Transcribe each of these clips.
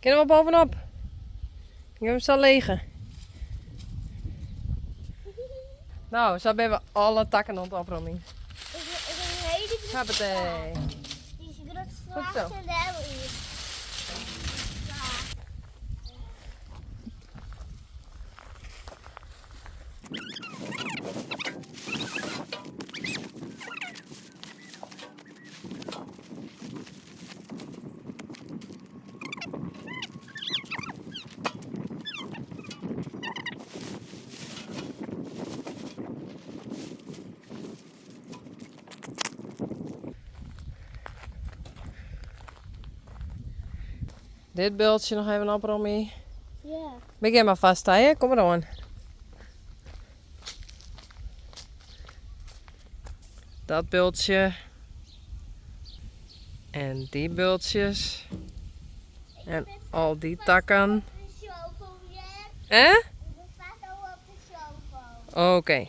Kunnen we bovenop? Ik heb hem zo liggen. Nou, zo hebben we alle takken aan het opruimen. Ik een hele grote Hoppatee. Die is groot Goed zo. zwaar en daar is. Dit beeldje nog even opruimen. Ja. Begin maar vast, hè? Kom maar aan. Dat beeldje. En die beeldjes. En al die takken. Hè? Ik ben vast al op de sofa. Oké.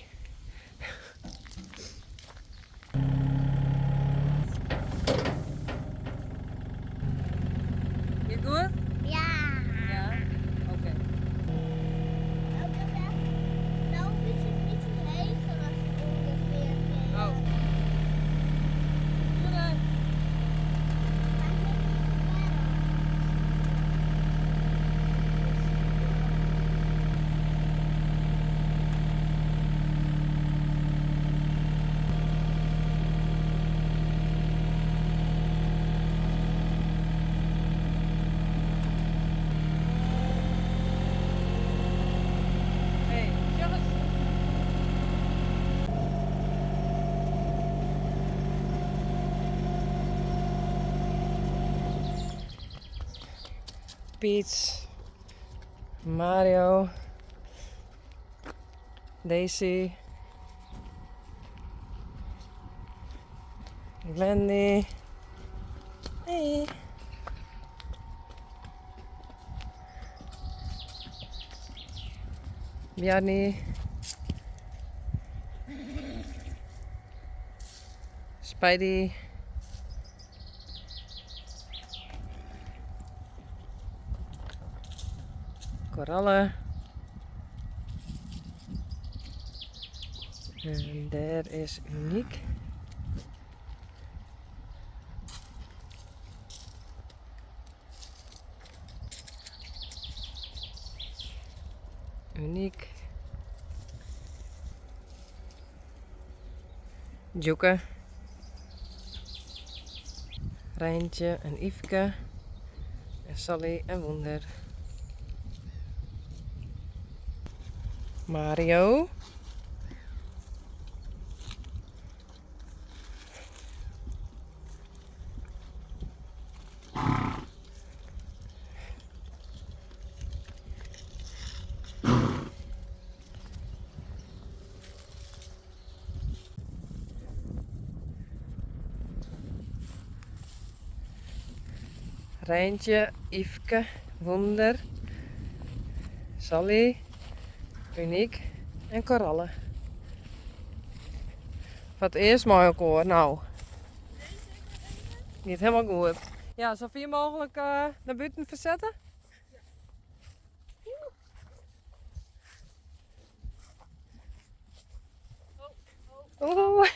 Je goed? Ja. Ja. Oké. Nou is het niet regelig ongeveer. Oh. Hey, jongens. Piet, Mario, Daisy, Glendy. Hey. Bjarni. Spidey. Korallen. En daar is Uniek. Uniek. Joeke. Rijntje en Yveske. En Sally en Wonder. Mario. Rijntje, Yveske, Wonder, Sally, Uniek en Korallen. Wat eerst mooi ook hoor, nou. Niet helemaal goed. Ja, zoveel mogelijk naar buiten verzetten? Oeh.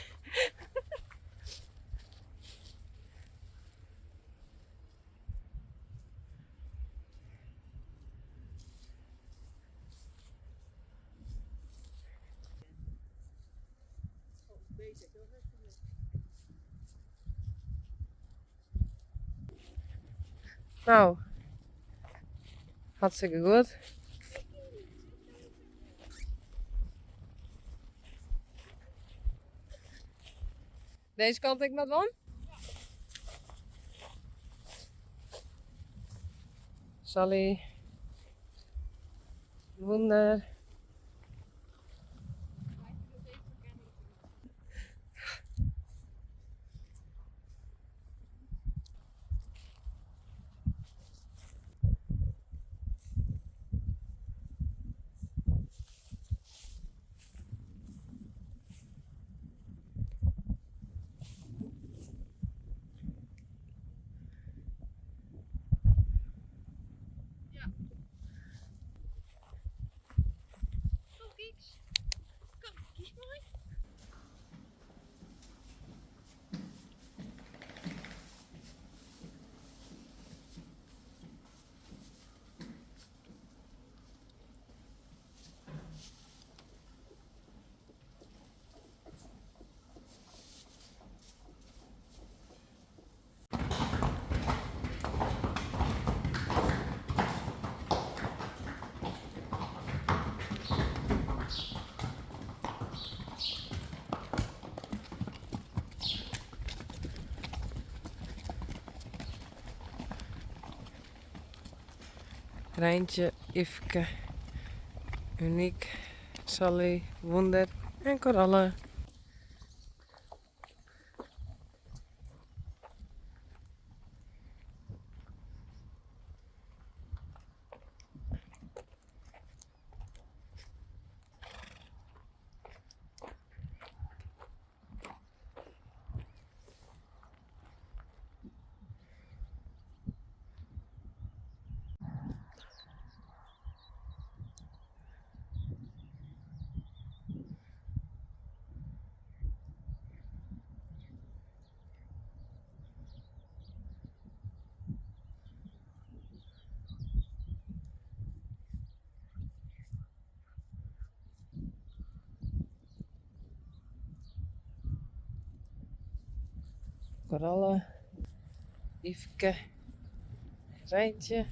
Nou, hartstikke goed. Deze kant ik met van? Sally, Wonder. Rijntje, Yveske, Uniek, Sally, Wonder en Coralle. Coralle, Yveske, Rijntje.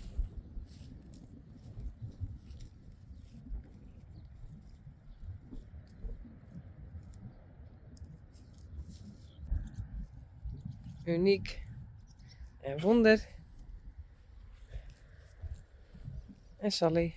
Uniek en Wonder. En Sally.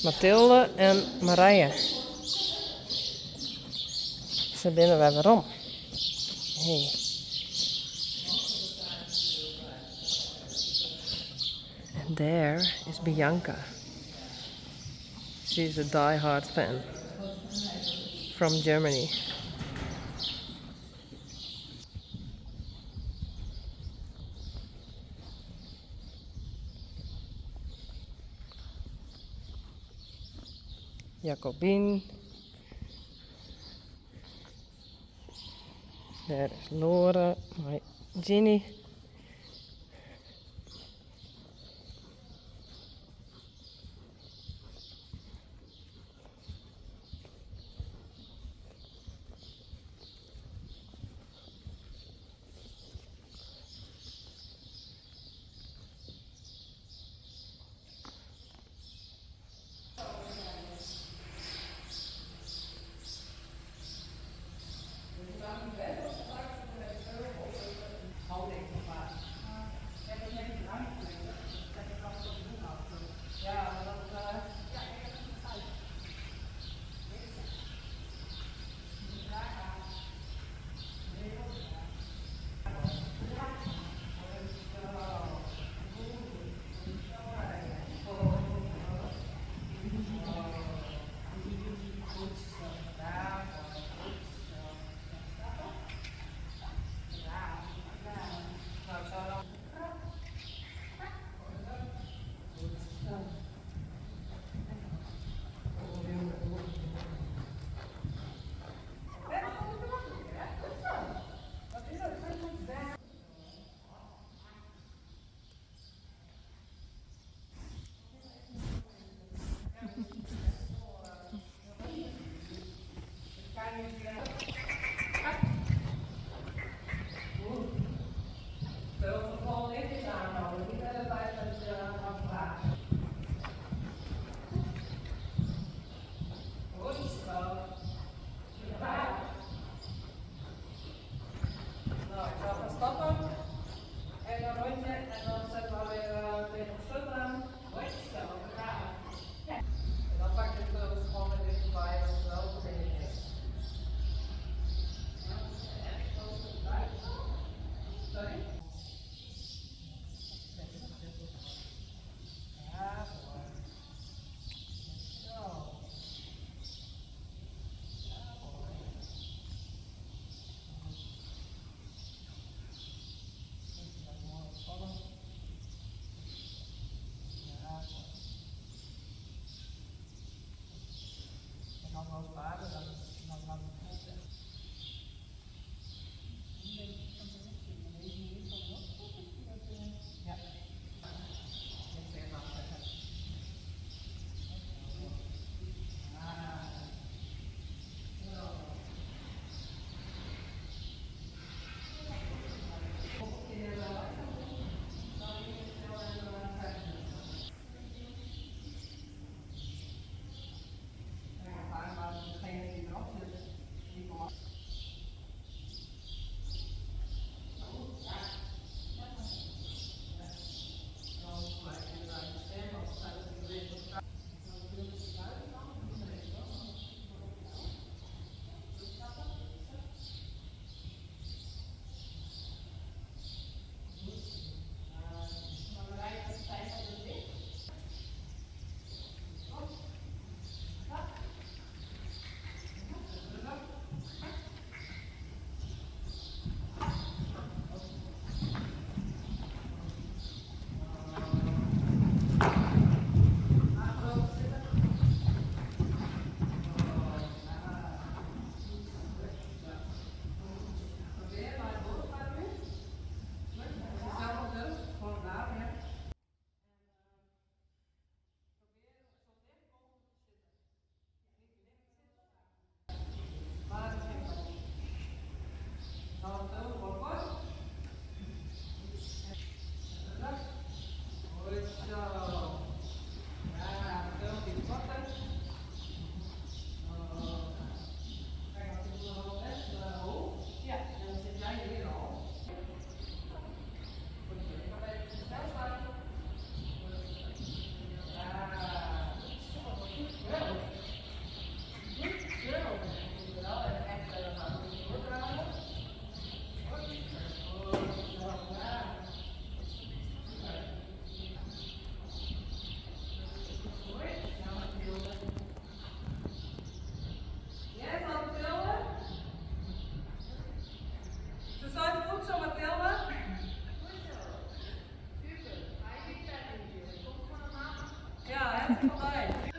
Mathilde en Marije. Ze binnen weer waarom. Hey. And there is Bianca. She's a die-hard fan from Germany. Jacobien. Daar is Laura, my Ginny.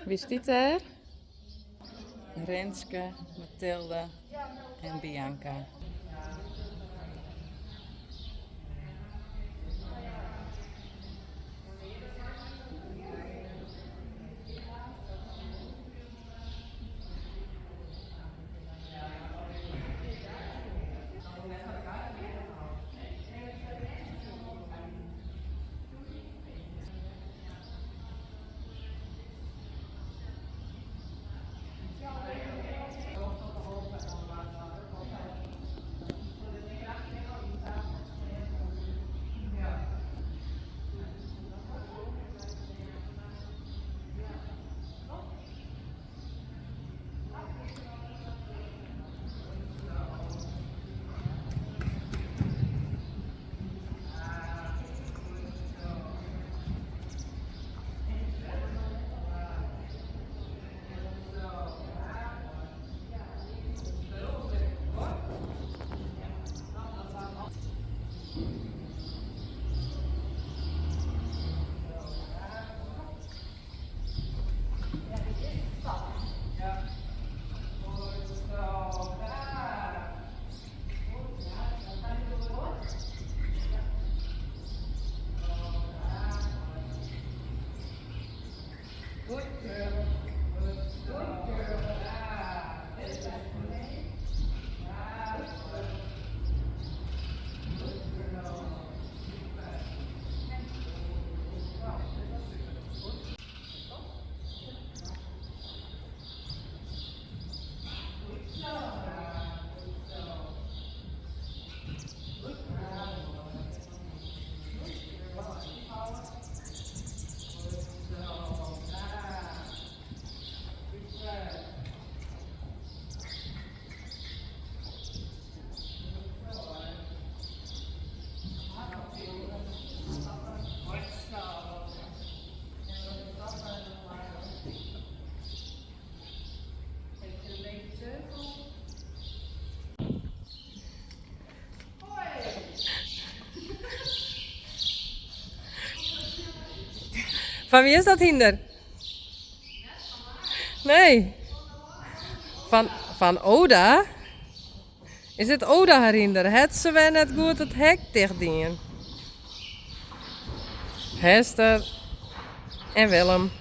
Wie is dit er? Renske, Mathilde en Bianca. Van wie is dat hinder? Nee. van Oda. Is dit Oda herinneren? Het ze wel net goed het hek dichtdien. Hester en Willem.